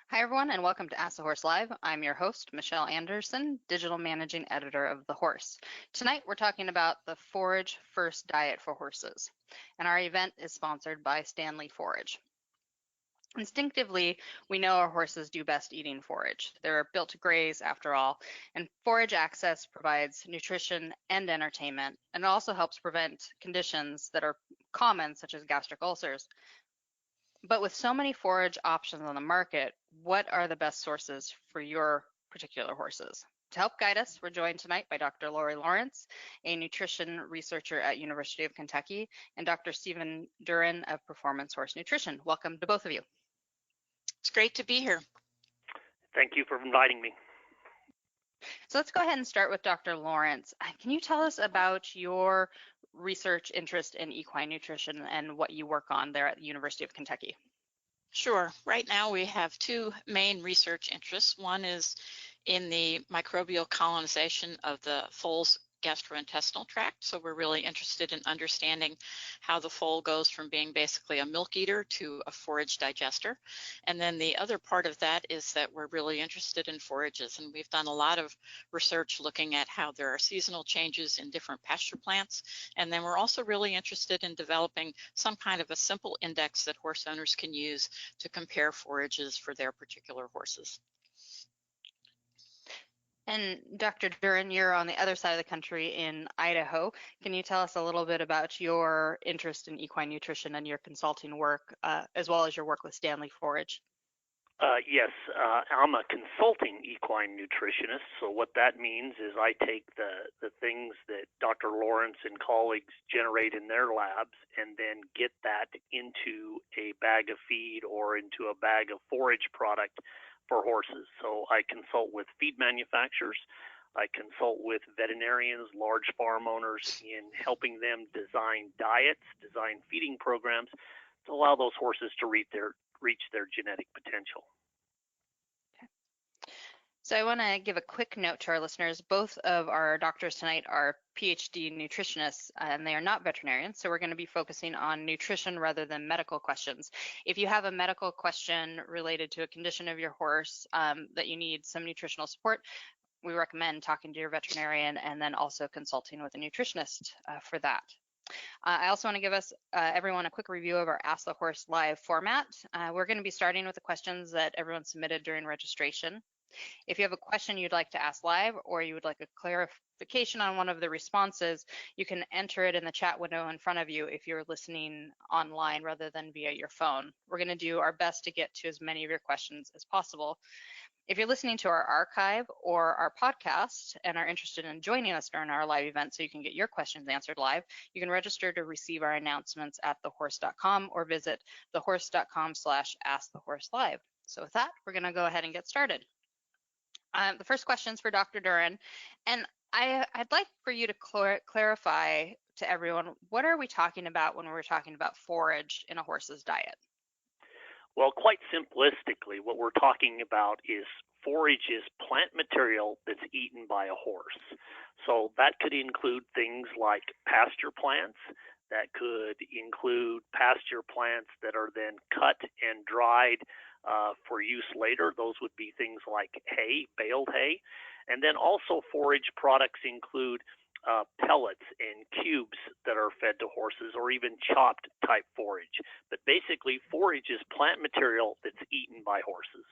Hi, everyone, and welcome to Ask the Horse Live. I'm your host, Michelle Anderson, Digital Managing Editor of The Horse. Tonight, we're talking about the Forage-First diet for horses, and our event is sponsored by Standlee Forage. Instinctively, we know our horses do best eating forage. They're built to graze, after all, and forage access provides nutrition and entertainment, and it also helps prevent conditions that are common, such as gastric ulcers. But with so many forage options on the market, what are the best sources for your particular horses? To help guide us, we're joined tonight by Dr. Laurie Lawrence, a nutrition researcher at University of Kentucky, and Dr. Stephen Duren of Performance Horse Nutrition. Welcome to both of you. It's great to be here. Thank you for inviting me. So let's go ahead and start with Dr. Lawrence. Can you tell us about your research interest in equine nutrition and what you work on there at the University of Kentucky? Sure. Right now we have two main research interests. One is in the microbial colonization of the foal's gastrointestinal tract. So we're really interested in understanding how the foal goes from being basically a milk eater to a forage digester. And then the other part of that is that we're really interested in forages, and we've done a lot of research looking at how there are seasonal changes in different pasture plants. And then we're also really interested in developing some kind of a simple index that horse owners can use to compare forages for their particular horses. And Dr. Duren, you're on the other side of the country in Idaho. Can you tell us a little bit about your interest in equine nutrition and your consulting work, as well as your work with Standlee Forage? Yes, I'm a consulting equine nutritionist. So what that means is I take the things that Dr. Lawrence and colleagues generate in their labs and then get that into a bag of feed or into a bag of forage product for horses. So I consult with feed manufacturers. I consult with veterinarians, large farm owners in helping them design diets, design feeding programs to allow those horses to reach their genetic potential. Okay. So I want to give a quick note to our listeners. Both of our doctors tonight are PhD nutritionists, and they are not veterinarians, so we're going to be focusing on nutrition rather than medical questions. If you have a medical question related to a condition of your horse that you need some nutritional support, we recommend talking to your veterinarian and then also consulting with a nutritionist for that. I also want to give us everyone a quick review of our Ask the Horse Live format. We're going to be starting with the questions that everyone submitted during registration. If you have a question you'd like to ask live, or you would like a clarification on one of the responses, you can enter it in the chat window in front of you if you're listening online rather than via your phone. We're going to do our best to get to as many of your questions as possible. If you're listening to our archive or our podcast and are interested in joining us during our live event so you can get your questions answered live, you can register to receive our announcements at thehorse.com or visit thehorse.com/askthehorselive. So with that, we're going to go ahead and get started. The first question is for Dr. Duren, and I'd like for you to clarify to everyone, what are we talking about when we're talking about forage in a horse's diet? Well, quite simplistically, what we're talking about is forage is plant material that's eaten by a horse. So that could include things like pasture plants. That could include pasture plants that are then cut and dried for use later. Those would be things like hay, baled hay. And then also forage products include pellets and cubes that are fed to horses, or even chopped type forage. But basically, forage is plant material that's eaten by horses.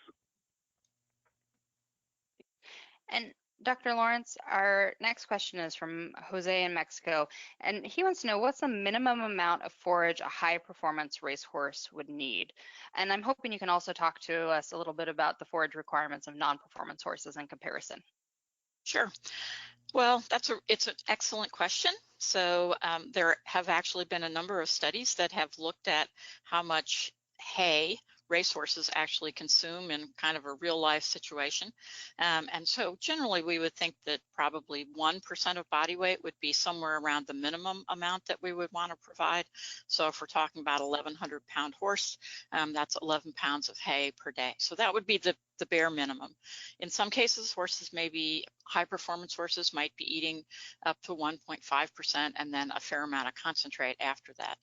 And Dr. Lawrence, our next question is from Jose in Mexico, and he wants to know, what's the minimum amount of forage a high-performance racehorse would need? And I'm hoping you can also talk to us a little bit about the forage requirements of non-performance horses in comparison. Sure. Well, it's an excellent question. So there have actually been a number of studies that have looked at how much hay racehorses actually consume in kind of a real life situation. And so generally we would think that probably 1% of body weight would be somewhere around the minimum amount that we would want to provide. So if we're talking about 1,100 pound horse, that's 11 pounds of hay per day. So that would be the bare minimum. In some cases, horses may be, high performance horses might be eating up to 1.5% and then a fair amount of concentrate after that.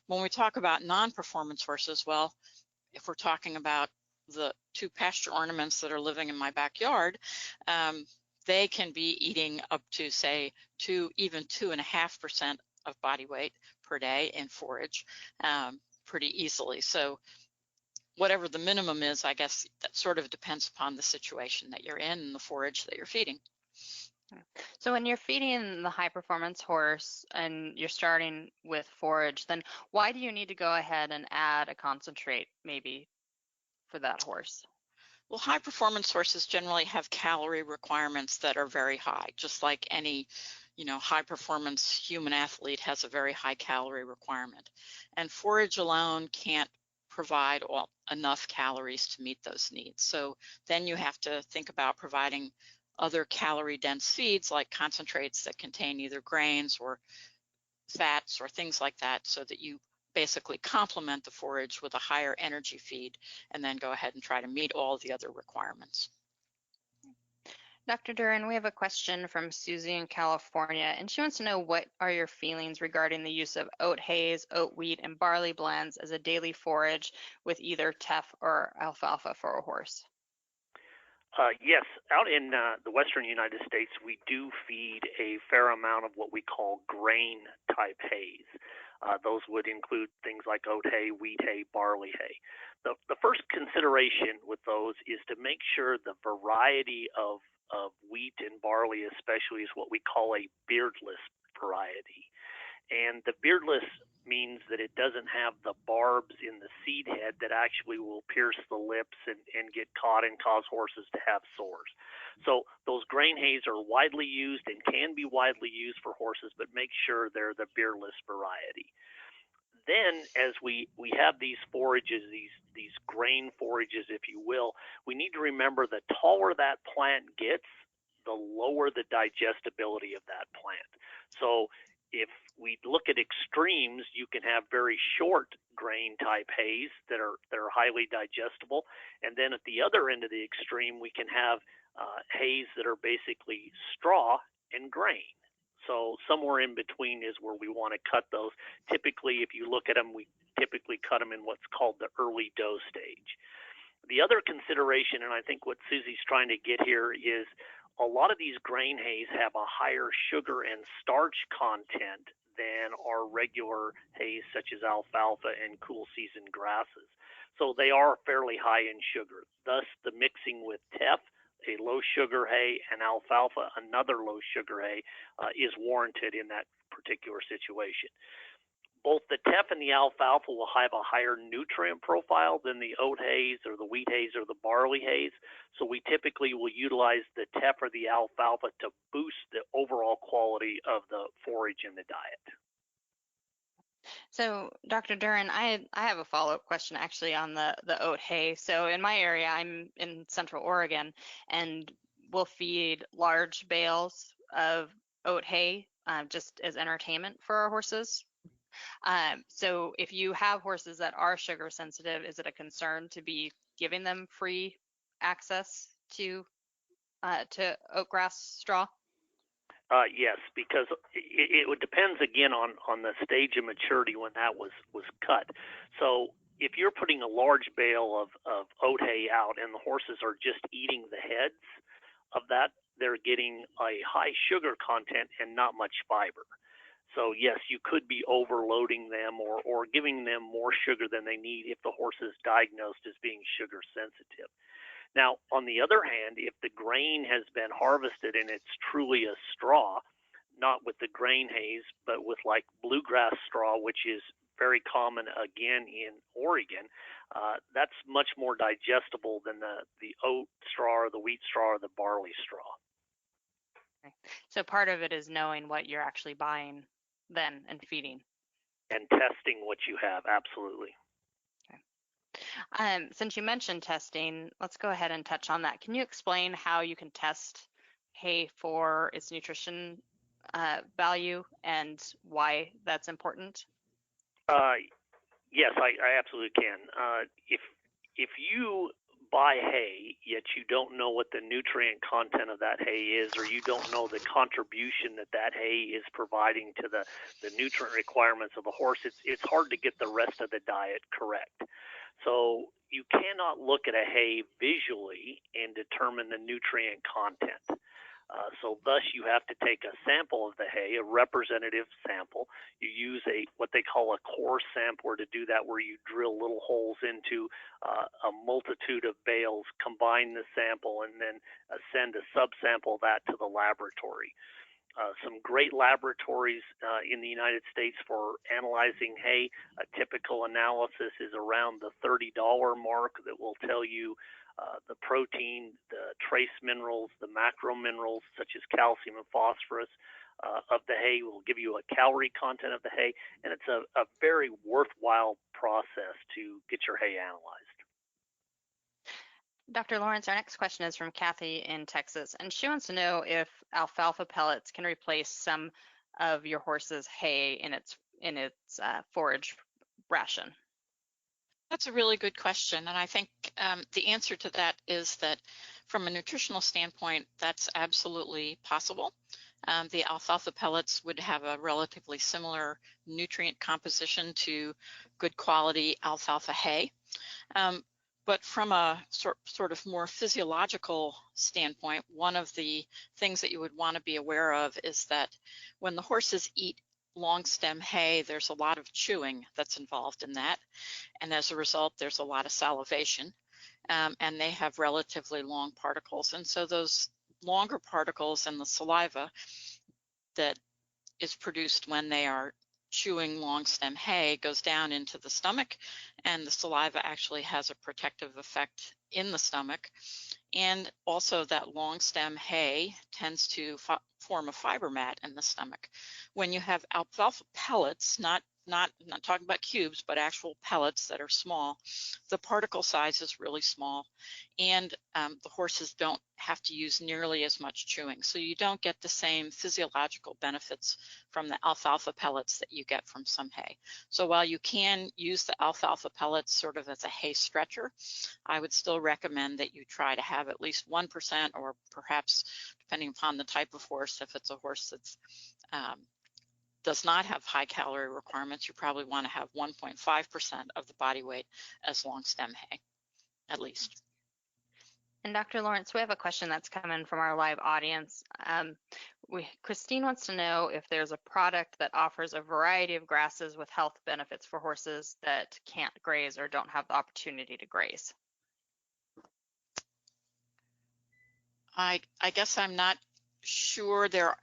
When we talk about non-performance horses, well, if we're talking about the 2 pasture ornaments that are living in my backyard, they can be eating up to, say, even 2.5% of body weight per day in forage pretty easily. So whatever the minimum is, I guess that sort of depends upon the situation that you're in and the forage that you're feeding. So when you're feeding the high performance horse and you're starting with forage, then why do you need to go ahead and add a concentrate maybe for that horse? Well, high performance horses generally have calorie requirements that are very high, just like any, high performance human athlete has a very high calorie requirement. And forage alone can't provide enough calories to meet those needs. So then you have to think about providing other calorie dense feeds like concentrates that contain either grains or fats or things like that, so that you basically complement the forage with a higher energy feed and then go ahead and try to meet all the other requirements. Dr. Duren, we have a question from Susie in California, and she wants to know, what are your feelings regarding the use of oat hays, oat wheat, and barley blends as a daily forage with either teff or alfalfa for a horse? Yes, out in the western United States, we do feed a fair amount of what we call grain-type hays. Those would include things like oat hay, wheat hay, barley hay. The first consideration with those is to make sure the variety of wheat and barley especially is what we call a beardless variety. And the beardless means that it doesn't have the barbs in the seed head that actually will pierce the lips and get caught and cause horses to have sores. So those grain hays are widely used and can be widely used for horses, but make sure they're the beardless variety. Then as we have these forages, these grain forages, if you will, we need to remember the taller that plant gets, the lower the digestibility of that plant. So if we look at extremes, you can have very short grain type hays that are highly digestible, and then at the other end of the extreme, we can have hays that are basically straw and grain. So somewhere in between is where we want to cut those. Typically, if you look at them, we typically cut them in what's called the early dough stage. The other consideration, and I think what Susie's trying to get here, is a lot of these grain hays have a higher sugar and starch content than our regular hays such as alfalfa and cool season grasses. So they are fairly high in sugar. Thus, the mixing with teff, a low sugar hay, and alfalfa, another low sugar hay, is warranted in that particular situation. Both the teff and the alfalfa will have a higher nutrient profile than the oat hays or the wheat hays or the barley hays. So we typically will utilize the teff or the alfalfa to boost the overall quality of the forage in the diet. So, Dr. Duren, I have a follow-up question actually on the oat hay. So in my area, I'm in Central Oregon, and we'll feed large bales of oat hay just as entertainment for our horses. So if you have horses that are sugar sensitive, is it a concern to be giving them free access to oatgrass straw? Yes, because it depends again on the stage of maturity when that was cut. So if you're putting a large bale of oat hay out and the horses are just eating the heads of that, they're getting a high sugar content and not much fiber. So yes, you could be overloading them or giving them more sugar than they need if the horse is diagnosed as being sugar sensitive. Now, on the other hand, if the grain has been harvested and it's truly a straw, not with the grain hays, but with like bluegrass straw, which is very common again in Oregon, that's much more digestible than the oat straw or the wheat straw or the barley straw. Okay. So part of it is knowing what you're actually buying then and feeding. And testing what you have, absolutely. Since you mentioned testing, let's go ahead and touch on that. Can you explain how you can test hay for its nutrition value and why that's important? Yes, I absolutely can. If you buy hay, yet you don't know what the nutrient content of that hay is, or you don't know the contribution that hay is providing to the nutrient requirements of the horse, it's hard to get the rest of the diet correct. So you cannot look at a hay visually and determine the nutrient content. So thus you have to take a sample of the hay, a representative sample. You use what they call a core sampler to do that, where you drill little holes into a multitude of bales, combine the sample, and then send a subsample of that to the laboratory. Some great laboratories in the United States for analyzing hay. A typical analysis is around the $30 mark that will tell you the protein, the trace minerals, the macro minerals such as calcium and phosphorus of the hay. Will give you a calorie content of the hay, and it's a very worthwhile process to get your hay analyzed. Dr. Lawrence, our next question is from Kathy in Texas, and she wants to know if alfalfa pellets can replace some of your horse's hay in its forage ration. That's a really good question, and I think the answer to that is that from a nutritional standpoint, that's absolutely possible. The alfalfa pellets would have a relatively similar nutrient composition to good quality alfalfa hay. But from a sort of more physiological standpoint, one of the things that you would want to be aware of is that when the horses eat long stem hay, there's a lot of chewing that's involved in that. And as a result, there's a lot of salivation, and they have relatively long particles. And so those longer particles in the saliva that is produced when they are chewing long stem hay goes down into the stomach, and the saliva actually has a protective effect in the stomach. And also that long stem hay tends to form a fiber mat in the stomach. When you have alfalfa pellets, not talking about cubes, but actual pellets that are small, the particle size is really small, and the horses don't have to use nearly as much chewing. So you don't get the same physiological benefits from the alfalfa pellets that you get from some hay. So while you can use the alfalfa pellets sort of as a hay stretcher, I would still recommend that you try to have at least 1%, or perhaps, depending upon the type of horse, if it's a horse that's does not have high calorie requirements, you probably want to have 1.5% of the body weight as long stem hay, at least. And Dr. Lawrence, we have a question that's come in from our live audience. Christine wants to know if there's a product that offers a variety of grasses with health benefits for horses that can't graze or don't have the opportunity to graze. I guess I'm not sure. There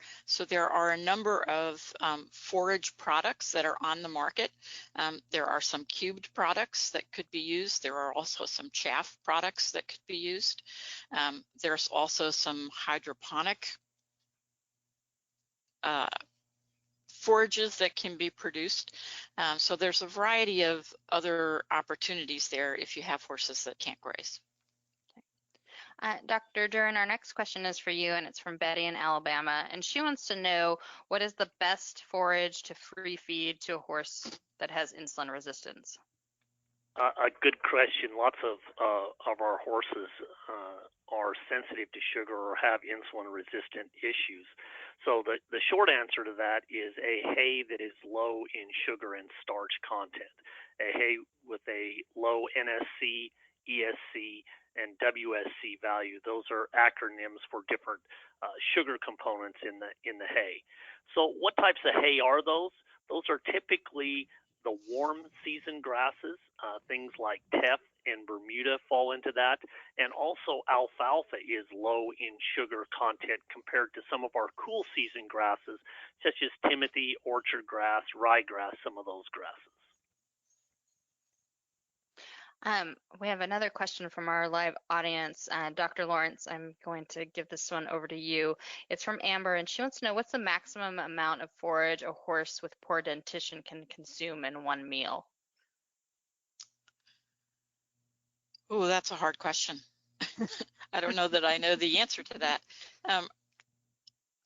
are a number of forage products that are on the market. There are some cubed products that could be used. There are also some chaff products that could be used. There's also some hydroponic forages that can be produced. So there's a variety of other opportunities there if you have horses that can't graze. Dr. Duren, our next question is for you, and it's from Betty in Alabama, and she wants to know what is the best forage to free feed to a horse that has insulin resistance? A good question. Lots of our horses are sensitive to sugar or have insulin resistant issues. So the short answer to that is a hay that is low in sugar and starch content. A hay with a low NSC, ESC, and WSC value. Those are acronyms for different sugar components in the hay. So what types of hay are those? Those are typically the warm season grasses. Things like teff and Bermuda fall into that. And also alfalfa is low in sugar content compared to some of our cool season grasses, such as timothy, orchard grass, ryegrass, some of those grasses. We have another question from our live audience. Dr. Lawrence, I'm going to give this one over to you. It's from Amber, and she wants to know what's the maximum amount of forage a horse with poor dentition can consume in one meal? Oh, that's a hard question. I don't know that I know the answer to that.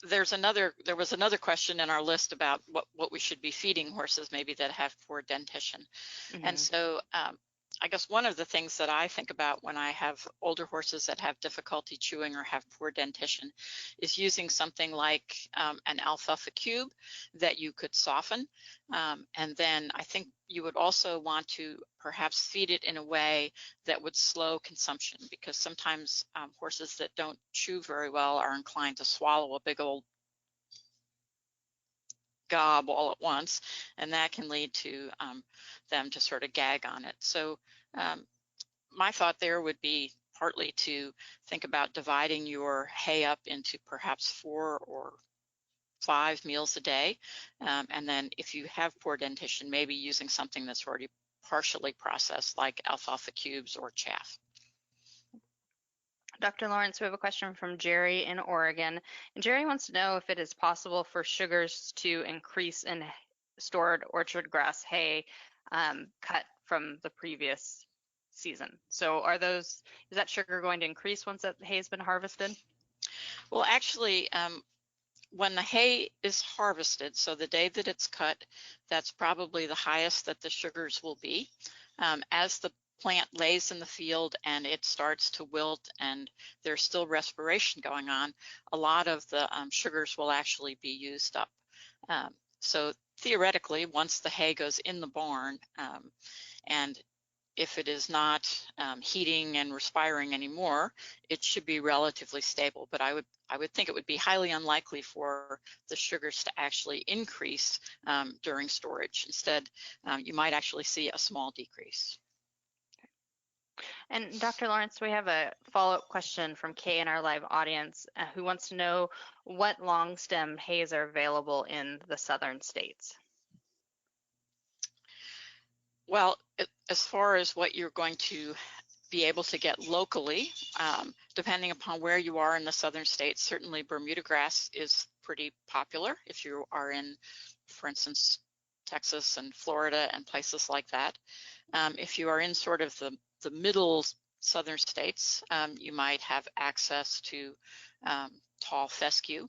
There was another question in our list about what we should be feeding horses maybe that have poor dentition. Mm-hmm. And so I guess one of the things that I think about when I have older horses that have difficulty chewing or have poor dentition is using something like an alfalfa cube that you could soften. And then I think you would also want to perhaps feed it in a way that would slow consumption, because sometimes horses that don't chew very well are inclined to swallow a big old gob all at once, and that can lead to them to sort of gag on it. So my thought there would be partly to think about dividing your hay up into perhaps 4 or 5 meals a day, and then if you have poor dentition, maybe using something that's already partially processed like alfalfa cubes or chaff. Dr. Lawrence, we have a question from Jerry in Oregon. And Jerry wants to know if it is possible for sugars to increase in stored orchard grass hay cut from the previous season. So is that sugar going to increase once that hay has been harvested? Well, actually, when the hay is harvested, so the day that it's cut, that's probably the highest that the sugars will be. As the plant lays in the field and it starts to wilt and there's still respiration going on, a lot of the sugars will actually be used up. So theoretically, once the hay goes in the barn, and if it is not heating and respiring anymore, it should be relatively stable. But I would think it would be highly unlikely for the sugars to actually increase during storage. Instead, you might actually see a small decrease. And Dr. Lawrence, we have a follow-up question from Kay in our live audience who wants to know what long stem hays are available in the southern states. Well, as far as what you're going to be able to get locally, depending upon where you are in the southern states, certainly Bermuda grass is pretty popular if you are in, for instance, Texas and Florida and places like that. If you are in sort of the middle southern states, you might have access to tall fescue.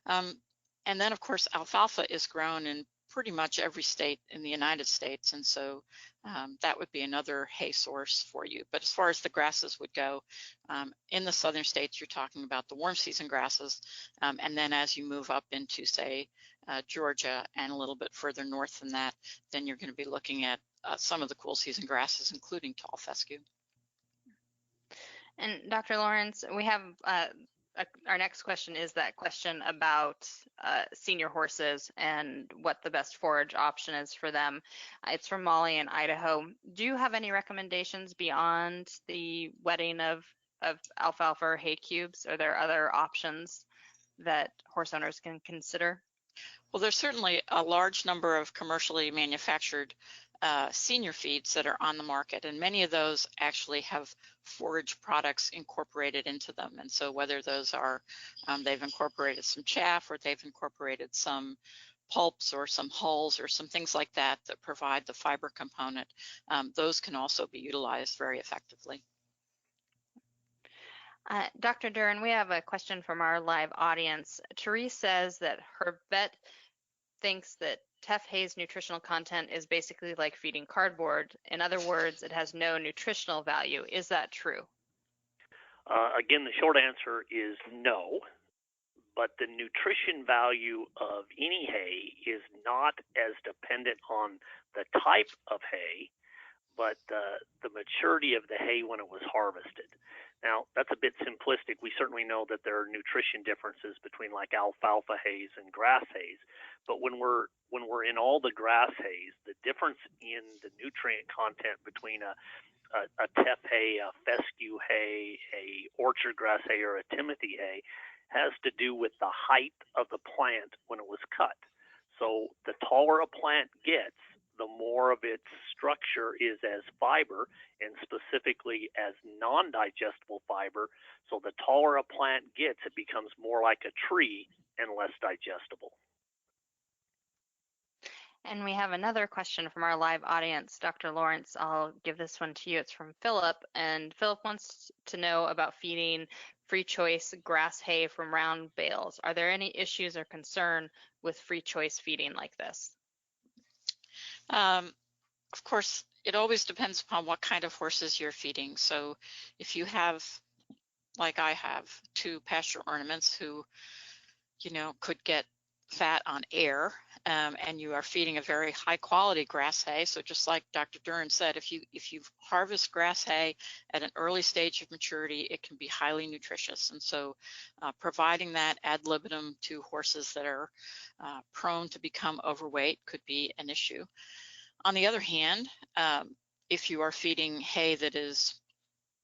And then, of course, alfalfa is grown in pretty much every state in the United States, and so that would be another hay source for you. But as far as the grasses would go, in the southern states, you're talking about the warm season grasses, and then as you move up into, say, Georgia and a little bit further north than that, then you're going to be looking at some of the cool season grasses, including tall fescue. And Dr. Lawrence, we have our next question is that question about senior horses and what the best forage option is for them. It's from Molly in Idaho. Do you have any recommendations beyond the wetting of alfalfa or hay cubes? Are there other options that horse owners can consider? Well, there's certainly a large number of commercially manufactured senior feeds that are on the market, and many of those actually have forage products incorporated into them. And so whether those are, they've incorporated some chaff or they've incorporated some pulps or some hulls or some things like that that provide the fiber component, those can also be utilized very effectively. Dr. Duren, we have a question from our live audience. Therese says that her vet thinks that tough hay's nutritional content is basically like feeding cardboard. In other words, it has no nutritional value. Is that true? Again, the short answer is no, but the nutrition value of any hay is not as dependent on the type of hay, but the maturity of the hay when it was harvested. Now, that's a bit simplistic. We certainly know that there are nutrition differences between like alfalfa hays and grass hays, but when we're in all the grass hays, the difference in the nutrient content between a teff hay, a fescue hay, a orchard grass hay, or a timothy hay has to do with the height of the plant when it was cut. So the taller a plant gets, the more of its structure is as fiber, and specifically as non-digestible fiber. So the taller a plant gets, it becomes more like a tree and less digestible. And we have another question from our live audience. Dr. Lawrence, I'll give this one to you. It's from Philip, and Philip wants to know about feeding free choice grass hay from round bales. Are there any issues or concern with free choice feeding like this? of course, it always depends upon what kind of horses you're feeding. So if you have, like I have, 2 pasture ornaments who, could get fat on air, and you are feeding a very high quality grass hay. So just like Dr. Duren said, if you harvest grass hay at an early stage of maturity, it can be highly nutritious. And so providing that ad libitum to horses that are prone to become overweight could be an issue. On the other hand, if you are feeding hay that is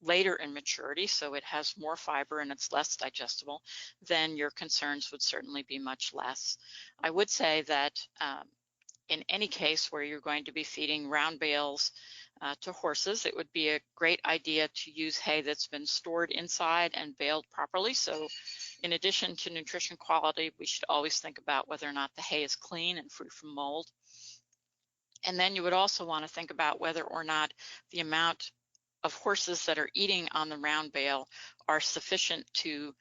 later in maturity, so it has more fiber and it's less digestible, then your concerns would certainly be much less. I would say that in any case where you're going to be feeding round bales to horses, it would be a great idea to use hay that's been stored inside and baled properly. So in addition to nutrition quality, we should always think about whether or not the hay is clean and free from mold. And then you would also want to think about whether or not the amount of horses that are eating on the round bale are sufficient to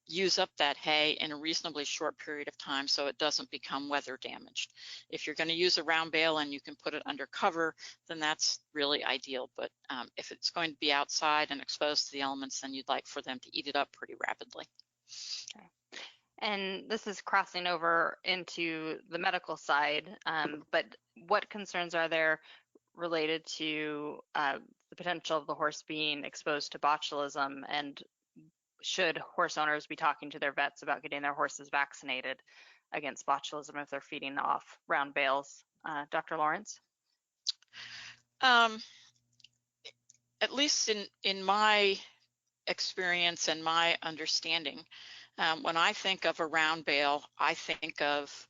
use up that hay in a reasonably short period of time so it doesn't become weather damaged. If you're going to use a round bale and you can put it under cover, then that's really ideal. But if it's going to be outside and exposed to the elements, then you'd like for them to eat it up pretty rapidly. Okay. And this is crossing over into the medical side, but what concerns are there related to the potential of the horse being exposed to botulism, and should horse owners be talking to their vets about getting their horses vaccinated against botulism if they're feeding off round bales? Dr. Lawrence? At least in my experience and my understanding, when I think of a round bale, I think of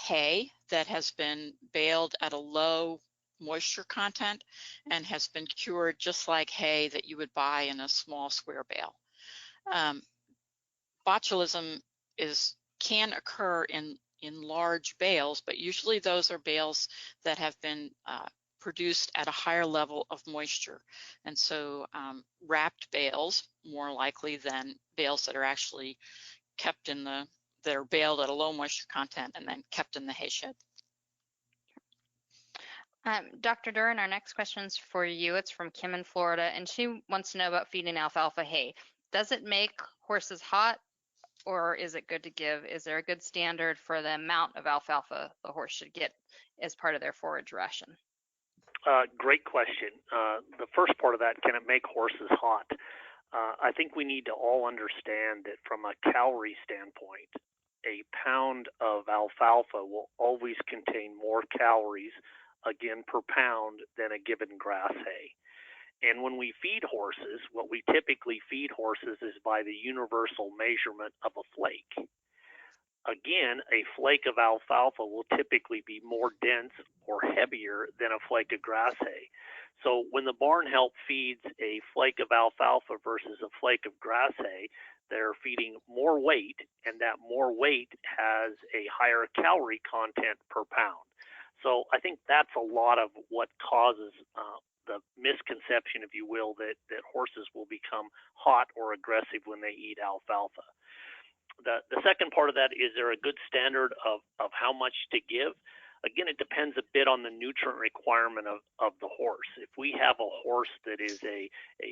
hay that has been baled at a low moisture content and has been cured just like hay that you would buy in a small square bale. Botulism can occur in large bales, but usually those are bales that have been produced at a higher level of moisture. And so wrapped bales, more likely than bales that are actually kept that are baled at a low moisture content and then kept in the hay shed. Dr. Duren, our next question is for you. It's from Kim in Florida, and she wants to know about feeding alfalfa hay. Does it make horses hot, or is it good to give? Is there a good standard for the amount of alfalfa the horse should get as part of their forage ration? Great question. The first part of that, can it make horses hot? I think we need to all understand that from a calorie standpoint, a pound of alfalfa will always contain more calories, again, per pound than a given grass hay. And when we feed horses, what we typically feed horses is by the universal measurement of a flake. Again, a flake of alfalfa will typically be more dense or heavier than a flake of grass hay. So when the barn help feeds a flake of alfalfa versus a flake of grass hay, they're feeding more weight, and that more weight has a higher calorie content per pound. So I think that's a lot of what causes the misconception, if you will, that horses will become hot or aggressive when they eat alfalfa. The second part of that, is there a good standard of how much to give? Again, it depends a bit on the nutrient requirement of the horse. If we have a horse that is a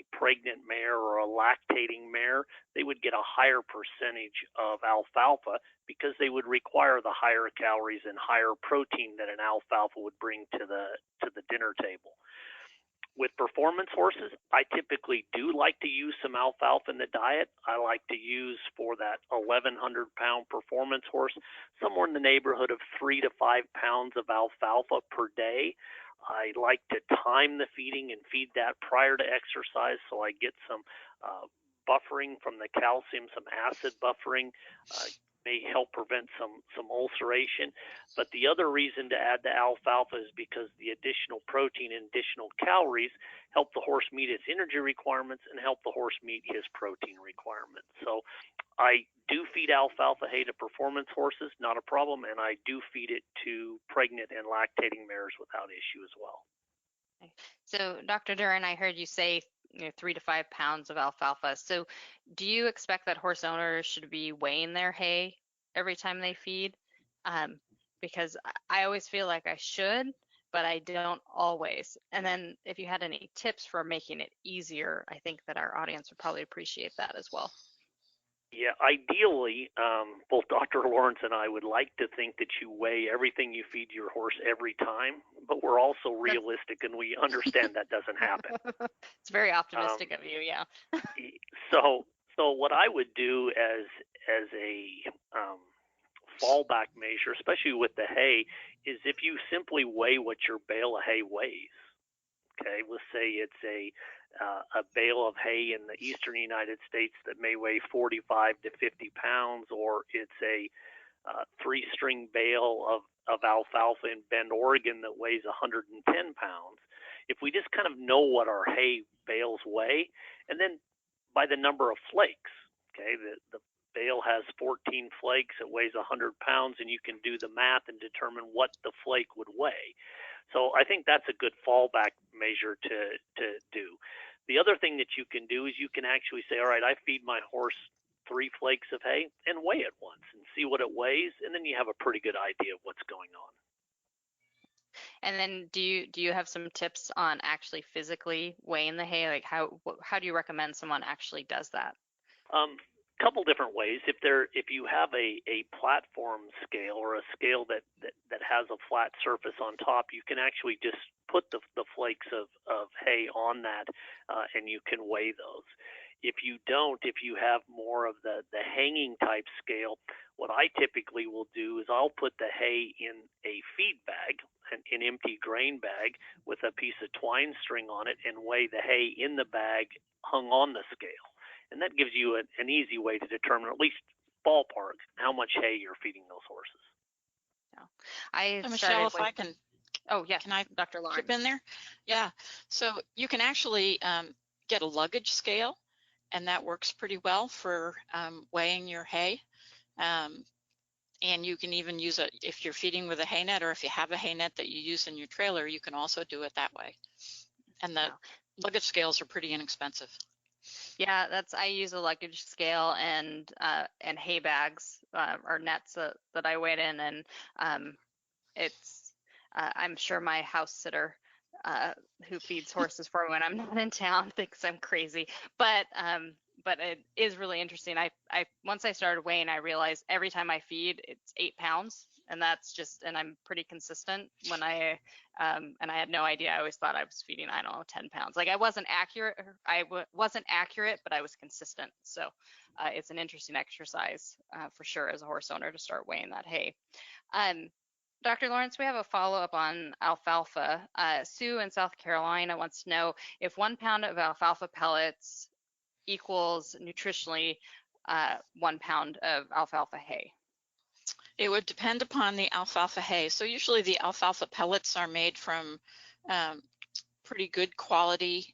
pregnant mare or a lactating mare, they would get a higher percentage of alfalfa because they would require the higher calories and higher protein that an alfalfa would bring to the dinner table. With performance horses, I typically do like to use some alfalfa in the diet. I like to use, for that 1,100-pound performance horse, somewhere in the neighborhood of 3 to 5 pounds of alfalfa per day. I like to time the feeding and feed that prior to exercise so I get some buffering from the calcium, some acid buffering. May help prevent some ulceration. But the other reason to add the alfalfa is because the additional protein and additional calories help the horse meet its energy requirements and help the horse meet his protein requirements. So I do feed alfalfa hay to performance horses, not a problem, and I do feed it to pregnant and lactating mares without issue as well. So Dr. Duren, I heard you say 3 to 5 pounds of alfalfa. So do you expect that horse owners should be weighing their hay every time they feed? Because I always feel like I should, but I don't always. And then if you had any tips for making it easier, I think that our audience would probably appreciate that as well. Yeah, ideally, both Dr. Lawrence and I would like to think that you weigh everything you feed your horse every time, but we're also realistic and we understand that doesn't happen. It's very optimistic of you, yeah. So what I would do as a fallback measure, especially with the hay, is if you simply weigh what your bale of hay weighs. Okay, let's say it's a bale of hay in the eastern United States that may weigh 45 to 50 pounds, or it's a 3-string bale of alfalfa in Bend, Oregon that weighs 110 pounds. If we just kind of know what our hay bales weigh, and then by the number of flakes, okay, the bale has 14 flakes, it weighs 100 pounds, and you can do the math and determine what the flake would weigh. So I think that's a good fallback measure to do. The other thing that you can do is you can actually say, all right, I feed my horse 3 flakes of hay and weigh it once and see what it weighs, and then you have a pretty good idea of what's going on. And then do you have some tips on actually physically weighing the hay? Like how do you recommend someone actually does that? Couple different ways. If you have a platform scale or a scale that has a flat surface on top, you can actually just put the flakes of hay on that, and you can weigh those. If you don't, if you have more of the hanging type scale, what I typically will do is I'll put the hay in a feed bag, an empty grain bag with a piece of twine string on it, and weigh the hay in the bag hung on the scale. And that gives you an easy way to determine, at least ballpark, how much hay you're feeding those horses. Yeah. Michelle, if I can. Oh, yeah. Can I, Dr. Lawrence? chip in there? Yeah. So you can actually get a luggage scale, and that works pretty well for weighing your hay. And you can even use it if you're feeding with a hay net, or if you have a hay net that you use in your trailer, you can also do it that way. And the luggage scales are pretty inexpensive. Yeah, I use a luggage scale and hay bags or nets that I weigh it in, and I'm sure my house sitter who feeds horses for me when I'm not in town thinks I'm crazy, but it is really interesting. I once I started weighing, I realized every time I feed, it's 8 pounds, and and I'm pretty consistent when and I had no idea. I always thought I was feeding, I don't know, 10 pounds. Like I wasn't accurate, but I was consistent. So it's an interesting exercise for sure as a horse owner to start weighing that hay. Dr. Lawrence, we have a follow-up on alfalfa. Sue in South Carolina wants to know if 1 pound of alfalfa pellets equals nutritionally 1 pound of alfalfa hay. It would depend upon the alfalfa hay. So usually the alfalfa pellets are made from pretty good quality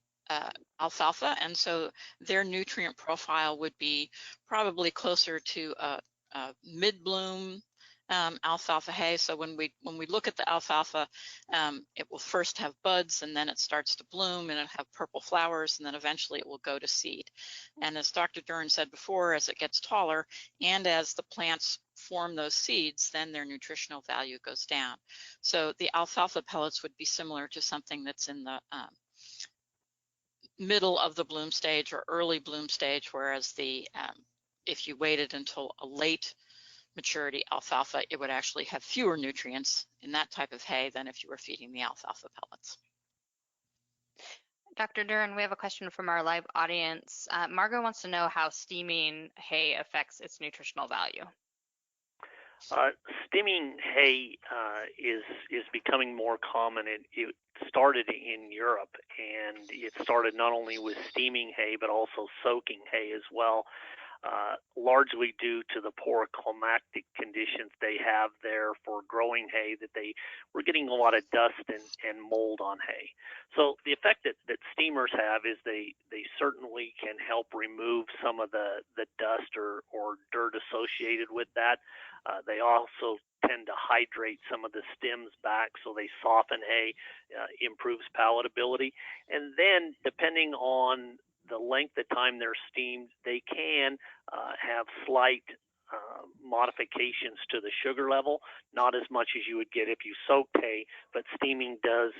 alfalfa, and so their nutrient profile would be probably closer to a mid-bloom alfalfa hay. So when we look at the alfalfa, it will first have buds, and then it starts to bloom, and it'll have purple flowers, and then eventually it will go to seed. And as Dr. Duren said before, as it gets taller and as the plants form those seeds, then their nutritional value goes down. So the alfalfa pellets would be similar to something that's in the middle of the bloom stage or early bloom stage, whereas if you waited until a late maturity alfalfa, it would actually have fewer nutrients in that type of hay than if you were feeding the alfalfa pellets. Dr. Duren, we have a question from our live audience. Margot wants to know how steaming hay affects its nutritional value. Steaming hay is becoming more common. It started in Europe, and it started not only with steaming hay but also soaking hay as well. Largely due to the poor climatic conditions they have there for growing hay, that they were getting a lot of dust and mold on hay. So the effect that steamers have is they certainly can help remove some of the dust or dirt associated with that. They also tend to hydrate some of the stems back, so they soften hay, improves palatability. And then depending on the length of time they're steamed, they can have slight modifications to the sugar level, not as much as you would get if you soaked hay, but steaming does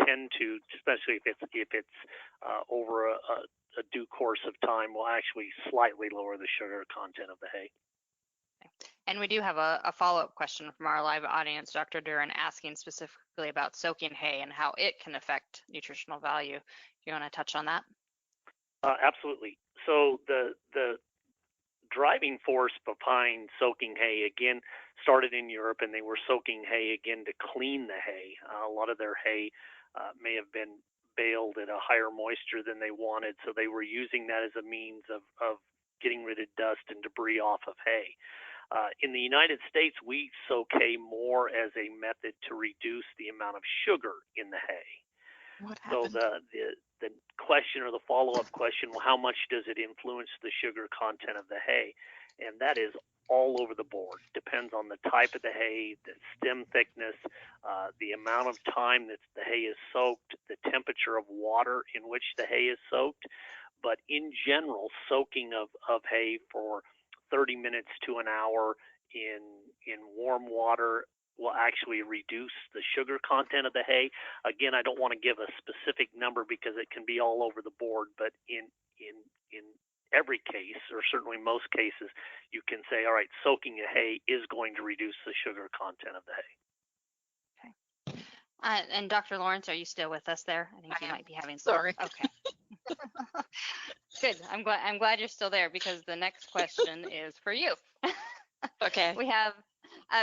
tend to, especially if it's over a due course of time, will actually slightly lower the sugar content of the hay. And we do have a follow-up question from our live audience, Dr. Duren, asking specifically about soaking hay and how it can affect nutritional value. Do you want to touch on that? Absolutely. So the driving force behind soaking hay again started in Europe, and they were soaking hay again to clean the hay. A lot of their hay may have been baled at a higher moisture than they wanted, so they were using that as a means of getting rid of dust and debris off of hay. In the United States, we soak hay more as a method to reduce the amount of sugar in the hay. What happened? So the question, or the follow-up question, well, how much does it influence the sugar content of the hay? And that is all over the board. Depends on the type of the hay, the stem thickness, the amount of time that the hay is soaked, the temperature of water in which the hay is soaked. But in general, soaking of hay for 30 minutes to an hour in warm water will actually reduce the sugar content of the hay. Again, I don't want to give a specific number because it can be all over the board, but in every case, or certainly most cases, you can say, all right, soaking a hay is going to reduce the sugar content of the hay. Okay. And Dr. Lawrence, are you still with us there? I think you might be having some. Sorry. Okay. Good. I'm glad you're still there, because the next question is for you. Okay. We have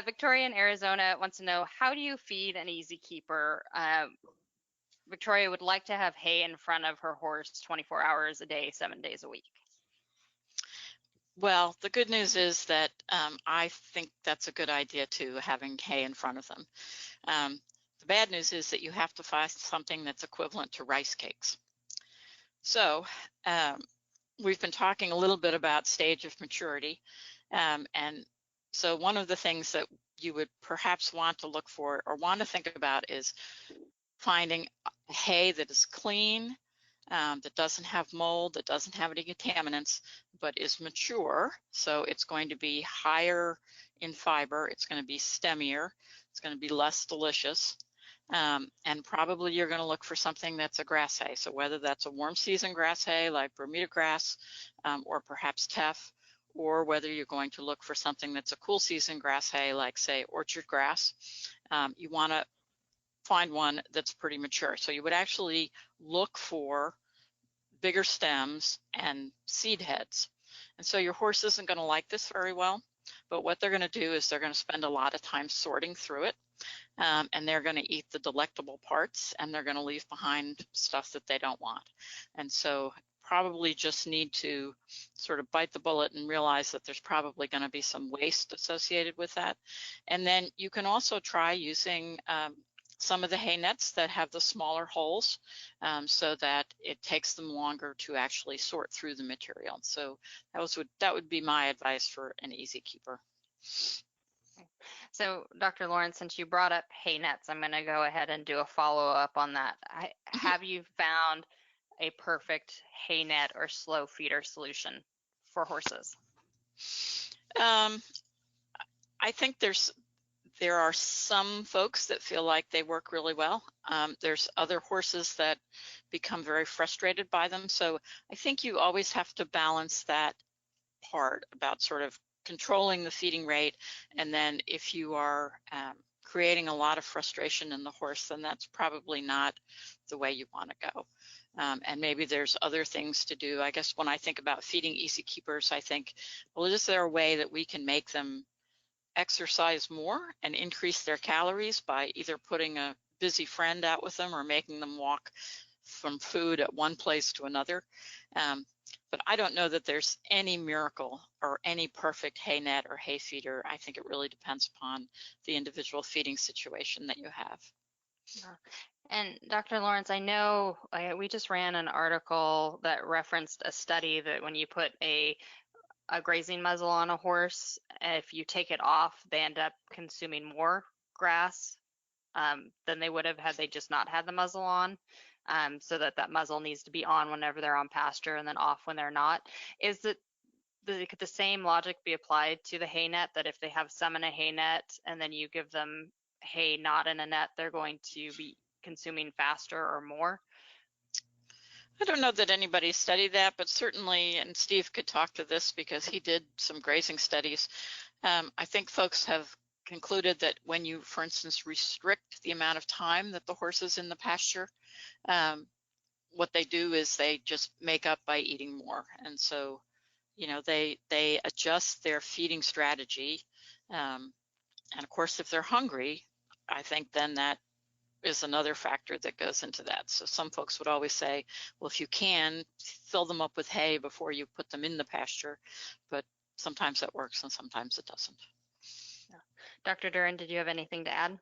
Victoria in Arizona wants to know, how do you feed an easy keeper? Victoria would like to have hay in front of her horse 24 hours a day, 7 days a week. Well, the good news is that I think that's a good idea too, having hay in front of them. The bad news is that you have to find something that's equivalent to rice cakes. So we've been talking a little bit about stage of maturity. And so one of the things that you would perhaps want to look for or want to think about is finding hay that is clean, that doesn't have mold, that doesn't have any contaminants, but is mature. So it's going to be higher in fiber, it's going to be stemmier, it's going to be less delicious. And probably you're going to look for something that's a grass hay. So whether that's a warm season grass hay like Bermuda grass or perhaps teff, or whether you're going to look for something that's a cool season grass hay like, say, orchard grass, you want to find one that's pretty mature. So you would actually look for bigger stems and seed heads. And so your horse isn't going to like this very well, but what they're going to do is they're going to spend a lot of time sorting through it, and they're going to eat the delectable parts, and they're going to leave behind stuff that they don't want. And so probably just need to sort of bite the bullet and realize that there's probably going to be some waste associated with that. And then you can also try using some of the hay nets that have the smaller holes so that it takes them longer to actually sort through the material. So that would be my advice for an easy keeper. So Dr. Lawrence, since you brought up hay nets, I'm going to go ahead and do a follow-up on that. Have you found a perfect hay net or slow feeder solution for horses? I think there are some folks that feel like they work really well. There's other horses that become very frustrated by them. So I think you always have to balance that part about sort of controlling the feeding rate. And then if you are creating a lot of frustration in the horse, then that's probably not the way you want to go. And maybe there's other things to do. I guess when I think about feeding easy keepers, I think, well, is there a way that we can make them exercise more and increase their calories by either putting a busy friend out with them or making them walk from food at one place to another? But I don't know that there's any miracle or any perfect hay net or hay feeder. I think it really depends upon the individual feeding situation that you have. And Dr. Lawrence, I know we just ran an article that referenced a study that when you put a grazing muzzle on a horse, if you take it off, they end up consuming more grass than they would have had they just not had the muzzle on. So that muzzle needs to be on whenever they're on pasture and then off when they're not. Is could the same logic be applied to the hay net, that if they have some in a hay net and then you give them hay not in a net, they're going to be consuming faster or more? I don't know that anybody studied that, but certainly, and Steve could talk to this because he did some grazing studies. I think folks have concluded that when you, for instance, restrict the amount of time that the horse is in the pasture, what they do is they just make up by eating more. And so, you know, they adjust their feeding strategy. And of course, if they're hungry, I think then that is another factor that goes into that. So some folks would always say, well, if you can, fill them up with hay before you put them in the pasture. But sometimes that works and sometimes it doesn't. Dr. Duren, did you have anything to add?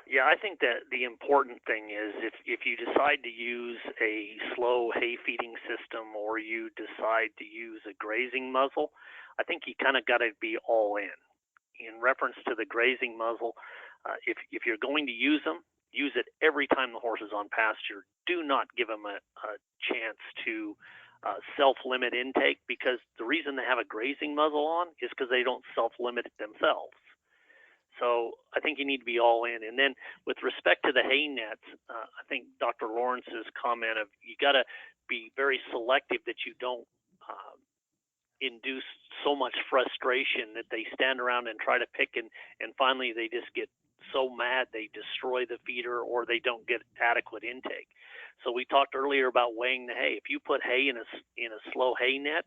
Yeah, I think that the important thing is if you decide to use a slow hay feeding system or you decide to use a grazing muzzle, I think you kind of got to be all in. In reference to the grazing muzzle, if you're going to use them, use it every time the horse is on pasture. Do not give them a chance to self-limit intake, because the reason they have a grazing muzzle on is because they don't self-limit it themselves. So I think you need to be all in. And then with respect to the hay nets, I think Dr. Lawrence's comment of you got to be very selective that you don't induce so much frustration that they stand around and try to pick, and finally they just get so mad they destroy the feeder or they don't get adequate intake. So we talked earlier about weighing the hay. If you put hay in a slow hay net,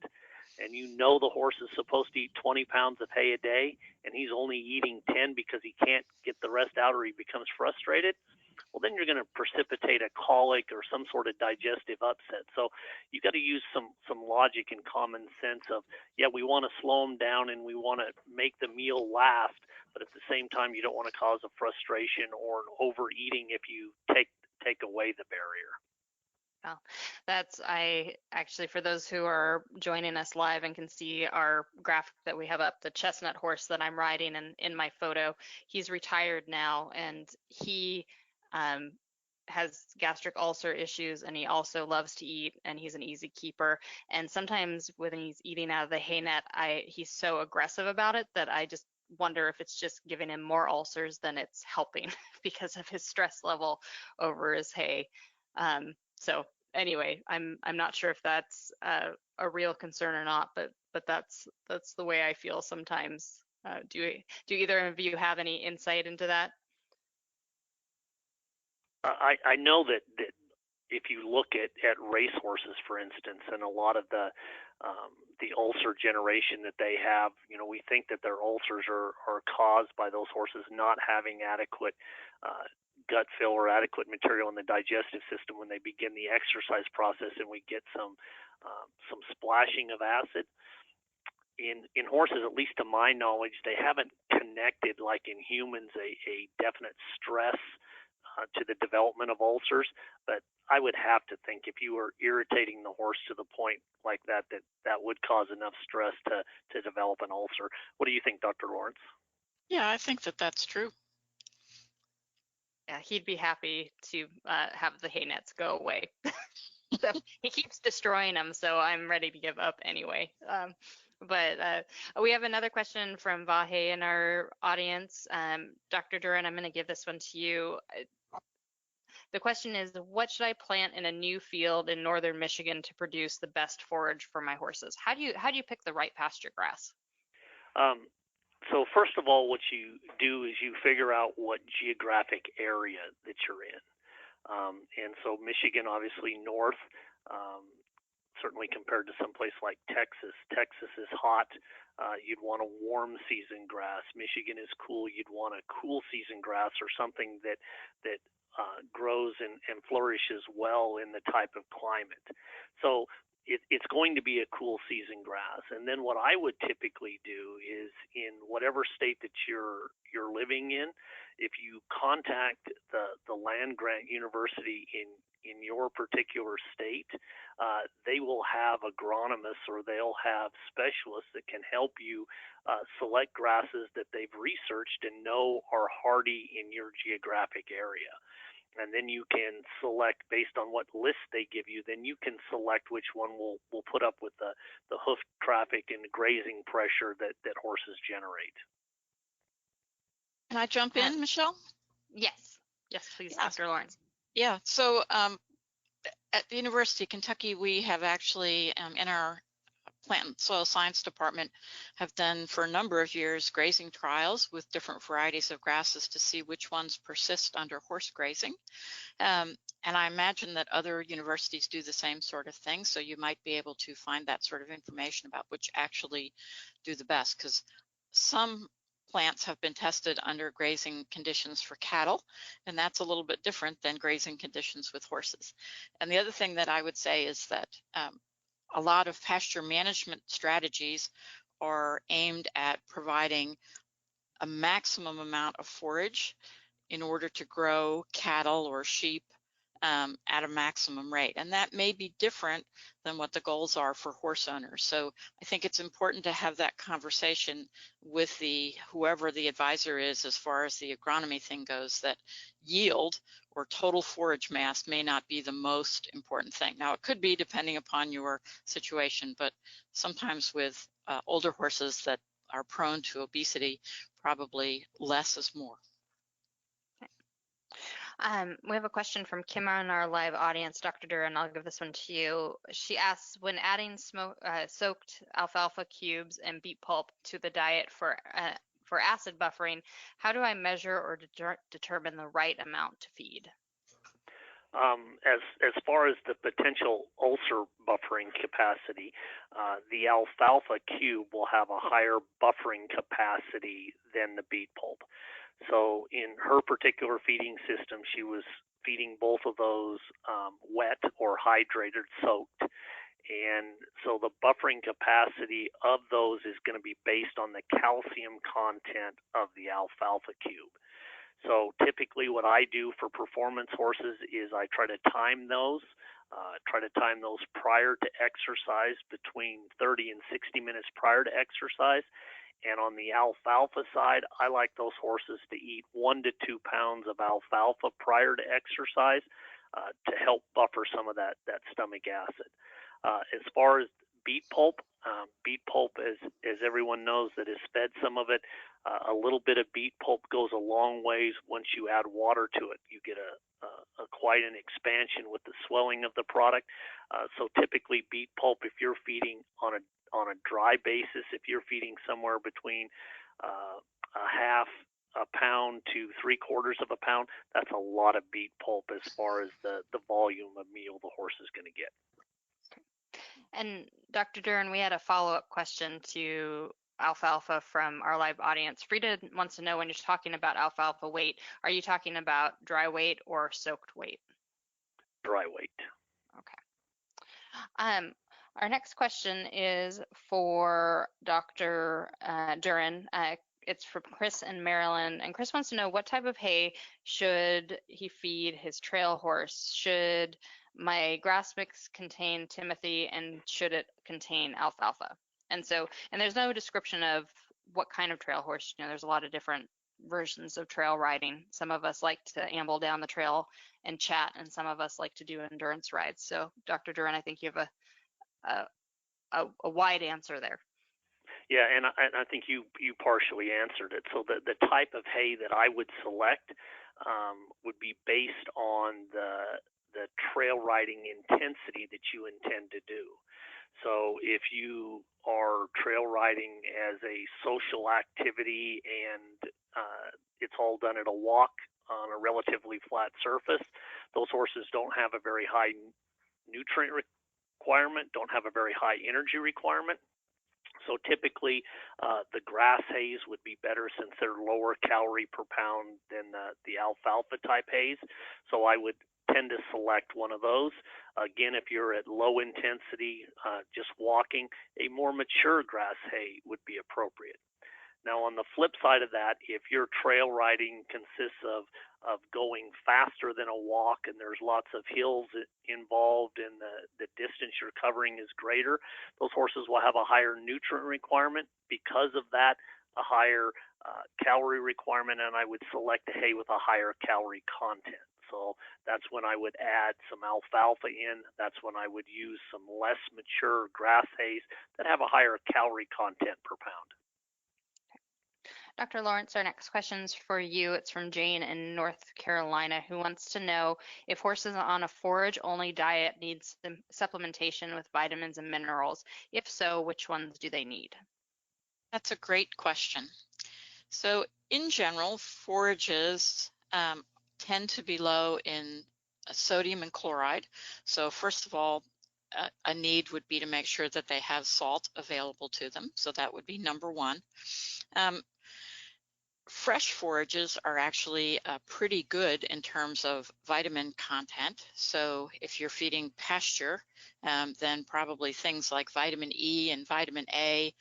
and you know the horse is supposed to eat 20 pounds of hay a day, and he's only eating 10 because he can't get the rest out or he becomes frustrated, well, then you're going to precipitate a colic or some sort of digestive upset. So you got to use some logic and common sense of, yeah, we want to slow them down and we want to make the meal last, but at the same time, you don't want to cause a frustration or an overeating if you take away the barrier. Well, I actually, for those who are joining us live and can see our graphic that we have up, the chestnut horse that I'm riding in my photo, he's retired now, and he has gastric ulcer issues, and he also loves to eat, and he's an easy keeper. And sometimes when he's eating out of the hay net, he's so aggressive about it that I just wonder if it's just giving him more ulcers than it's helping because of his stress level over his hay. So anyway, I'm not sure if that's a real concern or not, but that's the way I feel sometimes. Do either of you have any insight into that? I know that if you look at racehorses, for instance, and a lot of the ulcer generation that they have, you know, we think that their ulcers are caused by those horses not having adequate gut fill or adequate material in the digestive system when they begin the exercise process, and we get some splashing of acid. In horses, at least to my knowledge, they haven't connected like in humans a definite stress to the development of ulcers. But I would have to think if you were irritating the horse to the point like that would cause enough stress to develop an ulcer. What do you think, Dr. Lawrence? Yeah, I think that that's true. Yeah, he'd be happy to have the hay nets go away. So he keeps destroying them, so I'm ready to give up anyway. But we have another question from Vahe in our audience. Dr. Duren, I'm going to give this one to you. The question is, what should I plant in a new field in northern Michigan to produce the best forage for my horses? How do you pick the right pasture grass? So first of all, what you do is you figure out what geographic area that you're in. And so Michigan, obviously north, certainly compared to someplace like Texas. Texas is hot. You'd want a warm season grass. Michigan is cool. You'd want a cool season grass or something that grows and flourishes well in the type of climate. So it's going to be a cool season grass. And then what I would typically do is in whatever state that you're living in, if you contact the land grant university in your particular state, they will have agronomists or they'll have specialists that can help you select grasses that they've researched and know are hardy in your geographic area. and then you can select based on what list they give you. Then you can select which one will put up with the hoof traffic and the grazing pressure that horses generate. Can I jump in, Michelle? Yes. Yes, please, Yeah. Dr. Lawrence. Yeah, so at the University of Kentucky, we have actually, in our plant and soil science department, have done for a number of years grazing trials with different varieties of grasses to see which ones persist under horse grazing. And I imagine that other universities do the same sort of thing, so you might be able to find that sort of information about which actually do the best, because some plants have been tested under grazing conditions for cattle, and that's a little bit different than grazing conditions with horses. And the other thing that I would say is that a lot of pasture management strategies are aimed at providing a maximum amount of forage in order to grow cattle or sheep at a maximum rate. And that may be different than what the goals are for horse owners. So I think it's important to have that conversation with whoever the advisor is as far as the agronomy thing goes, that yield or total forage mass may not be the most important thing. Now, it could be depending upon your situation, but sometimes with older horses that are prone to obesity, probably less is more. We have a question from Kim on our live audience, Dr. Duren. I'll give this one to you. She asks, when adding soaked alfalfa cubes and beet pulp to the diet for acid buffering, how do I measure or determine the right amount to feed? As far as the potential ulcer buffering capacity, the alfalfa cube will have a higher buffering capacity than the beet pulp. So in her particular feeding system, she was feeding both of those wet or hydrated soaked. And so the buffering capacity of those is going to be based on the calcium content of the alfalfa cube. So typically what I do for performance horses is I try to time those prior to exercise, between 30 and 60 minutes prior to exercise. And on the alfalfa side, I like those horses to eat 1 to 2 pounds of alfalfa prior to exercise to help buffer some of that stomach acid. As far as beet pulp, as everyone knows that has fed some of it, a little bit of beet pulp goes a long ways. Once you add water to it, you get a quite an expansion with the swelling of the product. So typically beet pulp, if you're feeding on a dry basis, if you're feeding somewhere between a half a pound to 3/4 of a pound, that's a lot of beet pulp as far as the volume of meal the horse is going to get. And Dr. Duren, we had a follow-up question to alfalfa from our live audience. Frida wants to know, when you're talking about alfalfa weight, are you talking about dry weight or soaked weight? Dry weight. Okay. Our next question is for Dr. Duren. It's from Chris and Marilyn. And Chris wants to know, what type of hay should he feed his trail horse? Should my grass mix contain Timothy, and should it contain alfalfa? And there's no description of what kind of trail horse. There's a lot of different versions of trail riding. Some of us like to amble down the trail and chat, and some of us like to do endurance rides. So Dr. Duren, I think you have a wide answer there. Yeah, and I think you partially answered it. So the type of hay that I would select would be based on the trail riding intensity that you intend to do. So if you are trail riding as a social activity and it's all done at a walk on a relatively flat surface, those horses don't have a very high nutrient requirement, don't have a very high energy requirement. So typically the grass hays would be better since they're lower calorie per pound than the alfalfa type hays. So I would tend to select one of those. Again, if you're at low intensity, just walking, a more mature grass hay would be appropriate. Now, on the flip side of that, if your trail riding consists of going faster than a walk and there's lots of hills involved and the distance you're covering is greater, those horses will have a higher nutrient requirement. Because of that, a higher calorie requirement, and I would select a hay with a higher calorie content. So that's when I would add some alfalfa in. That's when I would use some less mature grass hays that have a higher calorie content per pound. Dr. Lawrence, our next question is for you. It's from Jane in North Carolina, who wants to know if horses on a forage-only diet need supplementation with vitamins and minerals. If so, which ones do they need? That's a great question. So in general, forages tend to be low in sodium and chloride. So first of all, a need would be to make sure that they have salt available to them. So that would be number one. Fresh forages are actually pretty good in terms of vitamin content. So if you're feeding pasture, then probably things like vitamin E and vitamin A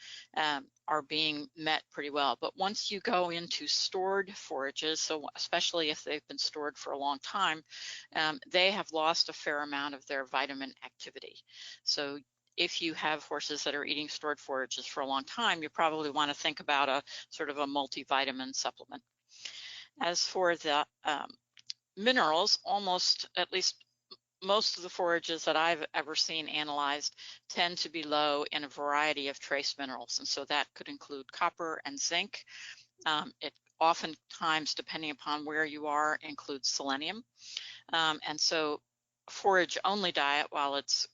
are being met pretty well. But once you go into stored forages, so especially if they've been stored for a long time, they have lost a fair amount of their vitamin activity. So if you have horses that are eating stored forages for a long time, you probably want to think about a sort of a multivitamin supplement. As for the minerals, at least most of the forages that I've ever seen analyzed tend to be low in a variety of trace minerals. And so that could include copper and zinc. It oftentimes, depending upon where you are, includes selenium. And so forage-only diet, while it's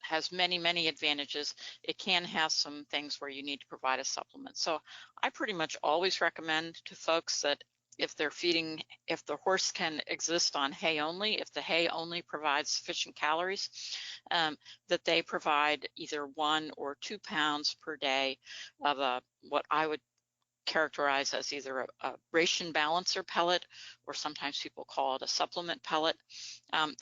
has many advantages, it can have some things where you need to provide a supplement. So I pretty much always recommend to folks that if they're feeding, if the horse can exist on hay only, if the hay only provides sufficient calories, that they provide either 1 or 2 pounds per day of what I would characterized as either a ration balancer pellet, or sometimes people call it a supplement pellet,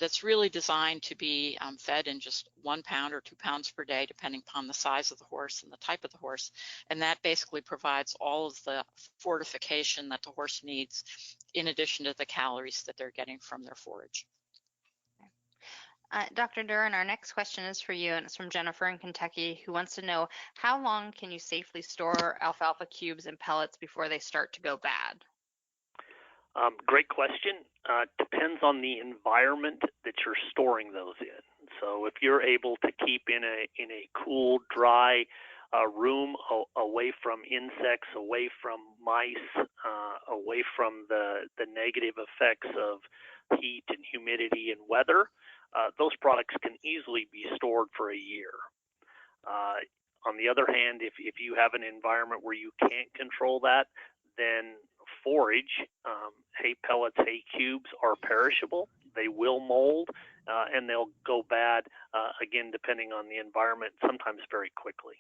that's really designed to be fed in just 1 pound or 2 pounds per day, depending upon the size of the horse and the type of the horse. And that basically provides all of the fortification that the horse needs, in addition to the calories that they're getting from their forage. Dr. Duren, our next question is for you, and it's from Jennifer in Kentucky, who wants to know, how long can you safely store alfalfa cubes and pellets before they start to go bad? Great question. Depends on the environment that you're storing those in. So if you're able to keep in a cool, dry room, away from insects, away from mice, away from the negative effects of heat and humidity and weather, those products can easily be stored for a year. On the other hand, if you have an environment where you can't control that, then forage, hay pellets, hay cubes are perishable. They will mold, and they'll go bad, again, depending on the environment, sometimes very quickly.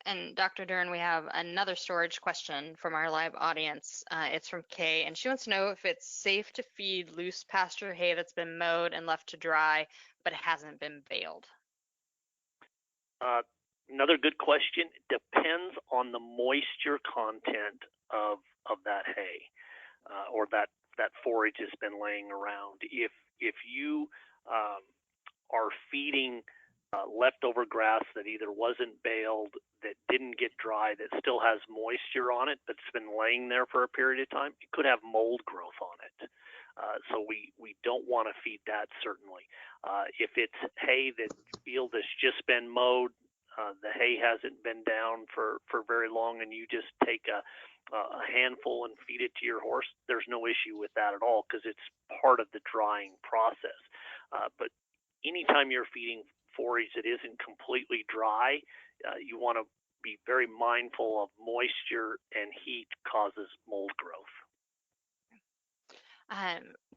And Dr. Duren, we have another storage question from our live audience. It's from Kay, and she wants to know if it's safe to feed loose pasture hay that's been mowed and left to dry, but hasn't been baled. Another good question. Depends on the moisture content of that hay, or that forage has been laying around. If you are feeding leftover grass that either wasn't baled, that didn't get dry, that still has moisture on it, that's been laying there for a period of time, it could have mold growth on it. So we don't want to feed that, certainly. If it's hay, that field that's just been mowed, the hay hasn't been down for very long, and you just take a handful and feed it to your horse, there's no issue with that at all, because it's part of the drying process. But anytime you're feeding forage that isn't completely dry, you want to be very mindful of moisture, and heat causes mold growth.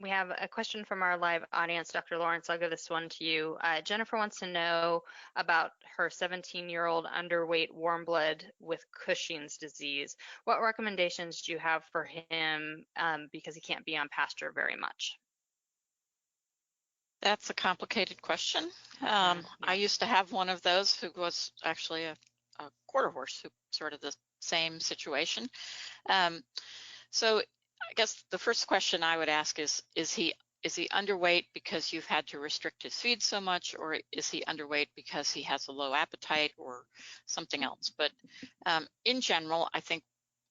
We have a question from our live audience, Dr. Lawrence. I'll give this one to you. Jennifer wants to know about her 17-year-old underweight warm blood with Cushing's disease. What recommendations do you have for him, because he can't be on pasture very much? That's a complicated question. Yeah. I used to have one of those who was actually a quarter horse, who sort of the same situation. So I guess the first question I would ask is he underweight because you've had to restrict his feed so much, or is he underweight because he has a low appetite or something else? But in general, I think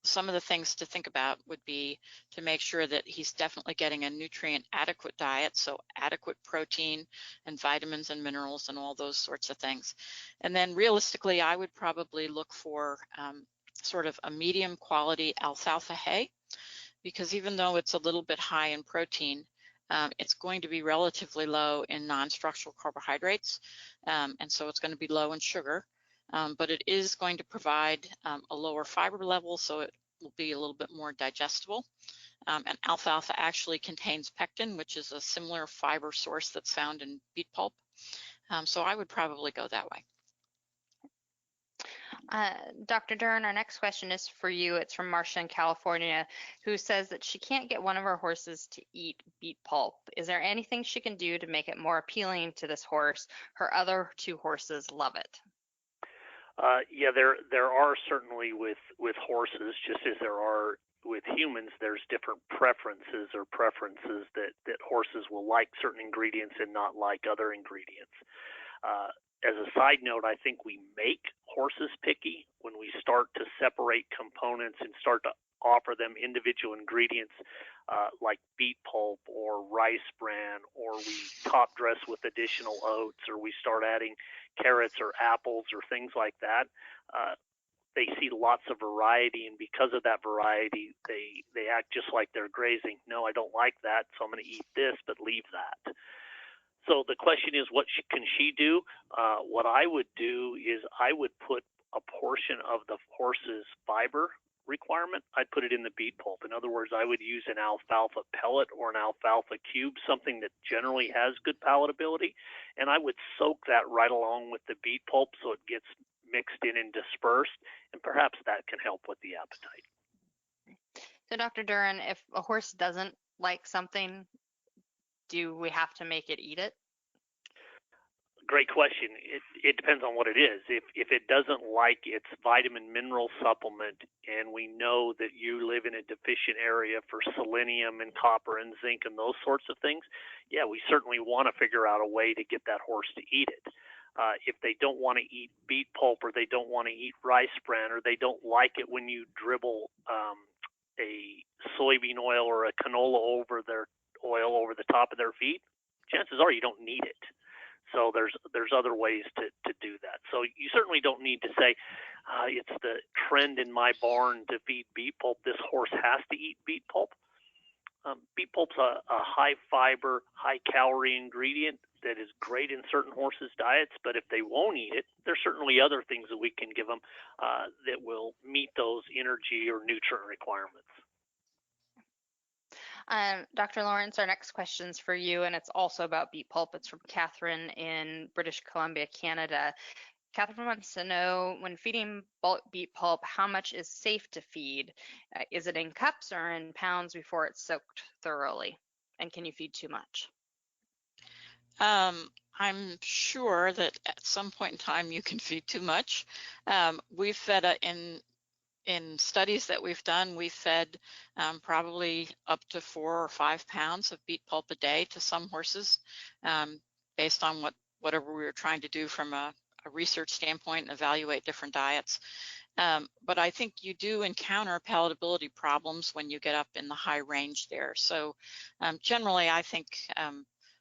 some of the things to think about would be to make sure that he's definitely getting a nutrient adequate diet, so adequate protein and vitamins and minerals and all those sorts of things. And then realistically, I would probably look for sort of a medium quality alfalfa hay, because even though it's a little bit high in protein, it's going to be relatively low in non-structural carbohydrates, and so it's going to be low in sugar. But it is going to provide a lower fiber level, so it will be a little bit more digestible. And alfalfa actually contains pectin, which is a similar fiber source that's found in beet pulp. So I would probably go that way. Dr. Duren, our next question is for you. It's from Marcia in California, who says that she can't get one of her horses to eat beet pulp. Is there anything she can do to make it more appealing to this horse? Her other two horses love it. Yeah, there are certainly with horses, just as there are with humans, there's different preferences that horses will like certain ingredients and not like other ingredients. As a side note, I think we make horses picky when we start to separate components and start to offer them individual ingredients like beet pulp or rice bran, or we top dress with additional oats, or we start adding carrots or apples or things like that. They see lots of variety, and because of that variety, they act just like they're grazing. No, I don't like that, so I'm going to eat this, but leave that. So the question is, what can she do? What I would do is I would put a portion of the horse's fiber requirement, I'd put it in the beet pulp. In other words, I would use an alfalfa pellet or an alfalfa cube, something that generally has good palatability, and I would soak that right along with the beet pulp so it gets mixed in and dispersed, and perhaps that can help with the appetite. So Dr. Duren, if a horse doesn't like something, do we have to make it eat it? Great question. It depends on what it is. If it doesn't like its vitamin mineral supplement, and we know that you live in a deficient area for selenium and copper and zinc and those sorts of things, yeah, we certainly want to figure out a way to get that horse to eat it. If they don't want to eat beet pulp, or they don't want to eat rice bran, or they don't like it when you dribble a soybean oil or a canola over their oil over the top of their feet, chances are you don't need it. So there's other ways to do that. So you certainly don't need to say, it's the trend in my barn to feed beet pulp. This horse has to eat beet pulp. Beet pulp's a high fiber, high calorie ingredient that is great in certain horses' diets, but if they won't eat it, there's certainly other things that we can give them that will meet those energy or nutrient requirements. Dr. Lawrence, our next question is for you, and it's also about beet pulp. It's from Catherine in British Columbia, Canada. Catherine wants to know, when feeding beet pulp, how much is safe to feed? Is it in cups or in pounds before it's soaked thoroughly? And can you feed too much? I'm sure that at some point in time you can feed too much. We've fed in studies that we've done, we've fed probably up to 4 or 5 pounds of beet pulp a day to some horses, based on whatever we were trying to do from a research standpoint and evaluate different diets. But I think you do encounter palatability problems when you get up in the high range there. So generally, I think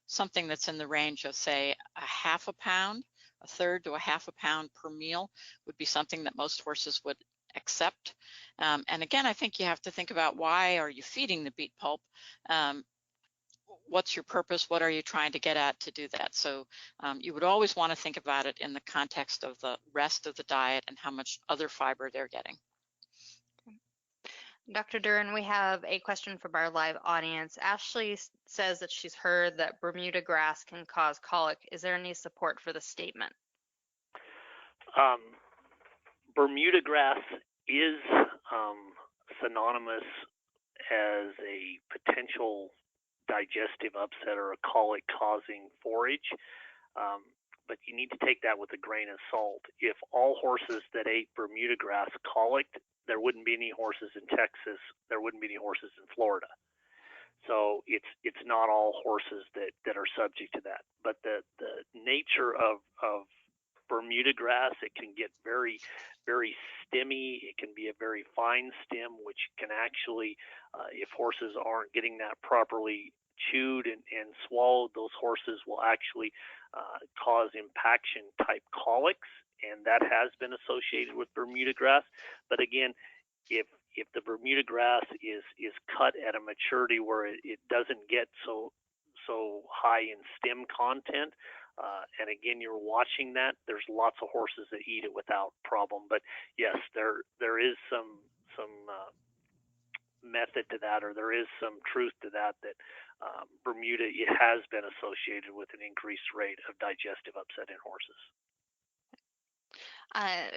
something that's in the range of, say, a half a pound, a third to a half a pound per meal would be something that most horses would accept. And again, I think you have to think about, why are you feeding the beet pulp? What's your purpose? What are you trying to get at to do that? So you would always want to think about it in the context of the rest of the diet and how much other fiber they're getting. Dr. Duren, we have a question from our live audience. Ashley says that she's heard that Bermuda grass can cause colic. Is there any support for the statement? Bermuda grass is synonymous as a potential digestive upset or a colic-causing forage, but you need to take that with a grain of salt. If all horses that ate Bermuda grass colicked, there wouldn't be any horses in Texas, there wouldn't be any horses in Florida. So it's not all horses that are subject to that. But the nature of Bermuda grass. It can get very, very stemmy. It can be a very fine stem, which can actually, if horses aren't getting that properly chewed and swallowed, those horses will actually cause impaction type colics, and that has been associated with Bermuda grass. But again, if the Bermuda grass is cut at a maturity where it doesn't get so high in stem content, and again, you're watching that, there's lots of horses that eat it without problem. But yes, there is some method to that, or there is some truth to that Bermuda, it has been associated with an increased rate of digestive upset in horses.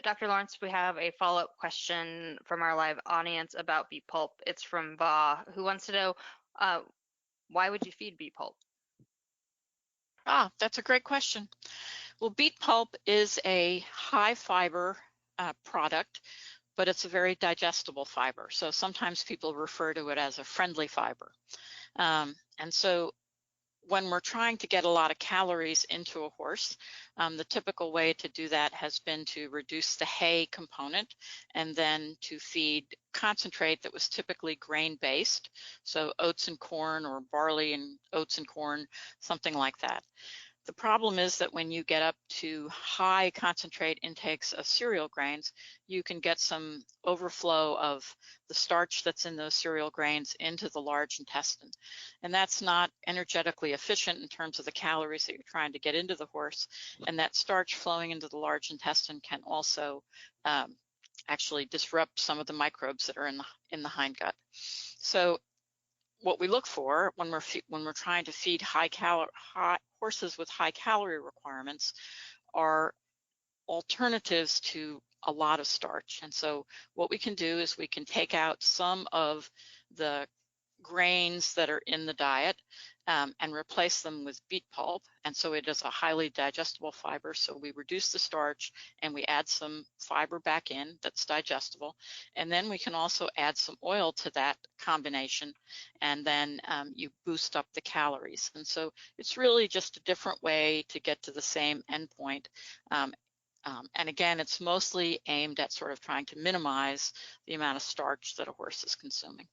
Dr. Lawrence, we have a follow-up question from our live audience about beet pulp. It's from Va, who wants to know, why would you feed beet pulp? That's a great question. Well, beet pulp is a high fiber product, but it's a very digestible fiber. So sometimes people refer to it as a friendly fiber. And so when we're trying to get a lot of calories into a horse, the typical way to do that has been to reduce the hay component and then to feed concentrate that was typically grain-based, so oats and corn, or barley and oats and corn, something like that. The problem is that when you get up to high concentrate intakes of cereal grains, you can get some overflow of the starch that's in those cereal grains into the large intestine. And that's not energetically efficient in terms of the calories that you're trying to get into the horse. And that starch flowing into the large intestine can also actually disrupt some of the microbes that are in the hindgut. So what we look for when we're trying to feed horses with high calorie requirements are alternatives to a lot of starch. And so what we can do is we can take out some of the grains that are in the diet and replace them with beet pulp. And so it is a highly digestible fiber. So we reduce the starch and we add some fiber back in that's digestible. And then we can also add some oil to that combination. And then you boost up the calories. And so it's really just a different way to get to the same endpoint. And again, it's mostly aimed at sort of trying to minimize the amount of starch that a horse is consuming.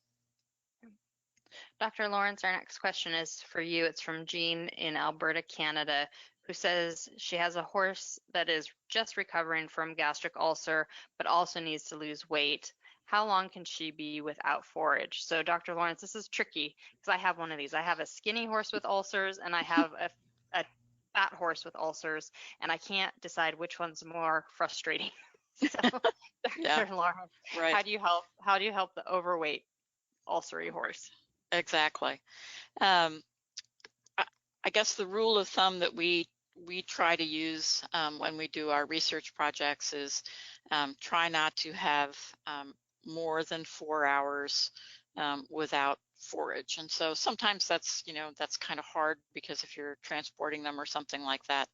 Dr. Lawrence, our next question is for you. It's from Jean in Alberta, Canada, who says she has a horse that is just recovering from gastric ulcer, but also needs to lose weight. How long can she be without forage? So Dr. Lawrence, this is tricky because I have one of these. I have a skinny horse with ulcers and I have a fat horse with ulcers, and I can't decide which one's more frustrating. So Dr. Lawrence, right. how do you help the overweight ulcery horse? Exactly. I guess the rule of thumb that we try to use when we do our research projects is try not to have more than 4 hours without forage. And so sometimes that's kind of hard because if you're transporting them or something like that.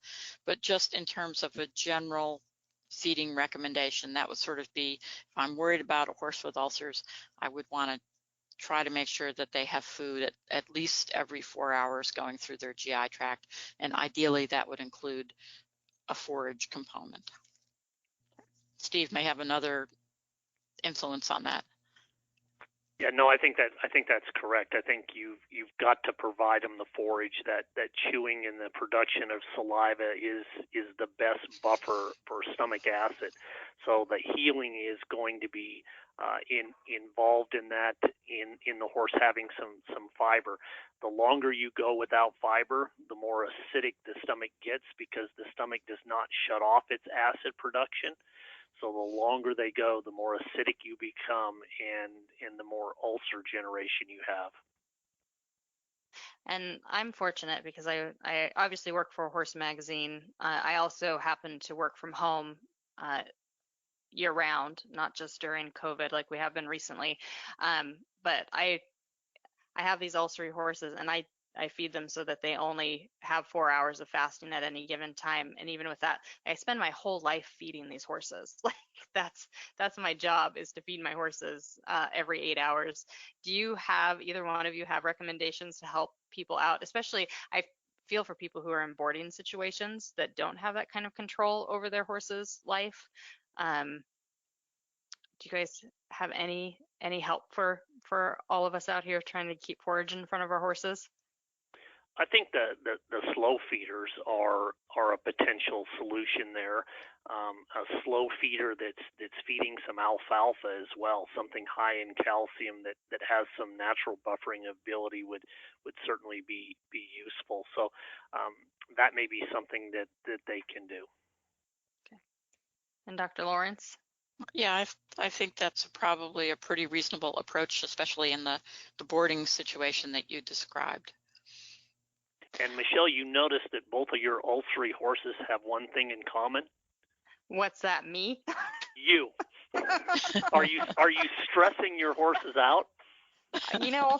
But just in terms of a general feeding recommendation, that would sort of be, if I'm worried about a horse with ulcers, I would want to try to make sure that they have food at least every 4 hours going through their GI tract, and ideally that would include a forage component. Steve may have another influence on that. Yeah, no, I think that's correct. I think you've got to provide them the forage. That chewing and the production of saliva is the best buffer for stomach acid. So the healing is going to be involved in that, in the horse having some fiber. The longer you go without fiber, the more acidic the stomach gets because the stomach does not shut off its acid production. So the longer they go, the more acidic you become and the more ulcer generation you have. And I'm fortunate because I obviously work for a horse magazine. I also happen to work from home year round, not just during COVID like we have been recently. But I have these ulcery horses and I feed them so that they only have 4 hours of fasting at any given time. And even with that, I spend my whole life feeding these horses. Like that's my job, is to feed my horses every 8 hours. Do you have, either one of you have recommendations to help people out? Especially feel for people who are in boarding situations that don't have that kind of control over their horse's life. Do you guys have any help for all of us out here trying to keep forage in front of our horses? I think the slow feeders are a potential solution there. A slow feeder that's feeding some alfalfa as well, something high in calcium that has some natural buffering ability would certainly be useful. So that may be something that they can do. Okay. And Dr. Lawrence? Yeah, I think that's probably a pretty reasonable approach, especially in the boarding situation that you described. And Michelle, you noticed that both of your ulcery horses have one thing in common. What's that, me? You. Are you stressing your horses out? You know,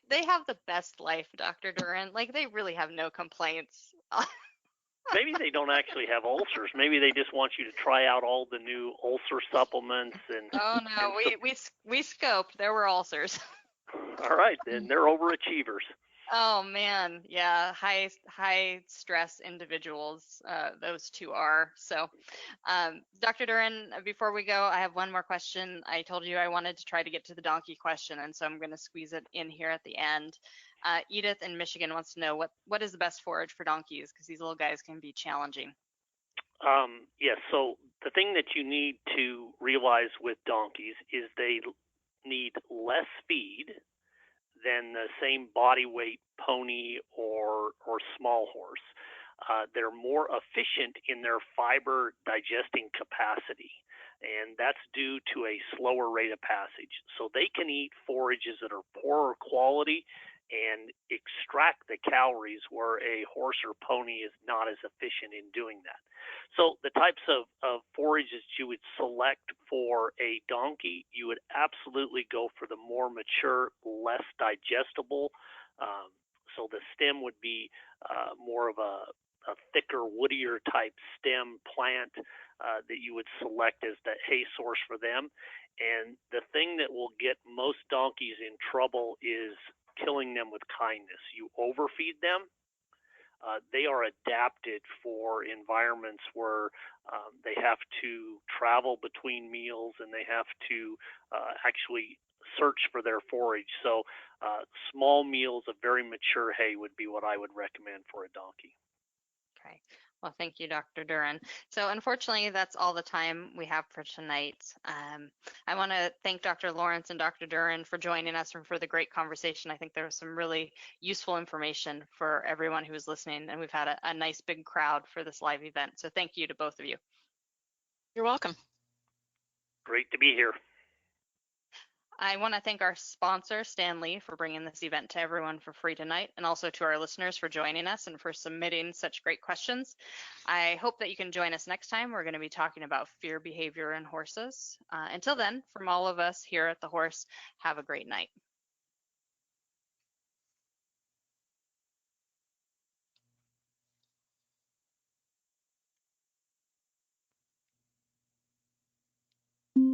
they have the best life, Dr. Duren. Like, they really have no complaints. Maybe they don't actually have ulcers. Maybe they just want you to try out all the new ulcer supplements and. Oh no, we scoped. There were ulcers. All right, then they're overachievers. Oh man, yeah, high stress individuals. Those two are. So, Dr. Duren, before we go, I have one more question. I told you I wanted to try to get to the donkey question, and so I'm going to squeeze it in here at the end. Edith in Michigan wants to know what is the best forage for donkeys, because these little guys can be challenging. Yes. So the thing that you need to realize with donkeys is they need less feed than the same body weight pony or small horse. They're more efficient in their fiber digesting capacity, and that's due to a slower rate of passage. So they can eat forages that are poorer quality and extract the calories where a horse or pony is not as efficient in doing that. So the types of forages you would select for a donkey, you would absolutely go for the more mature, less digestible. So the stem would be more of a thicker, woodier type stem plant that you would select as the hay source for them. And the thing that will get most donkeys in trouble is killing them with kindness. You overfeed them. They are adapted for environments where they have to travel between meals and they have to actually search for their forage. So small meals of very mature hay would be what I would recommend for a donkey. Okay. Well, thank you, Dr. Duren. So unfortunately, that's all the time we have for tonight. I want to thank Dr. Lawrence and Dr. Duren for joining us and for the great conversation. I think there was some really useful information for everyone who was listening, and we've had a nice big crowd for this live event. So thank you to both of you. You're welcome. Great to be here. I want to thank our sponsor, Standlee, for bringing this event to everyone for free tonight, and also to our listeners for joining us and for submitting such great questions. I hope that you can join us next time. We're going to be talking about fear behavior in horses. Until then, from all of us here at The Horse, have a great night.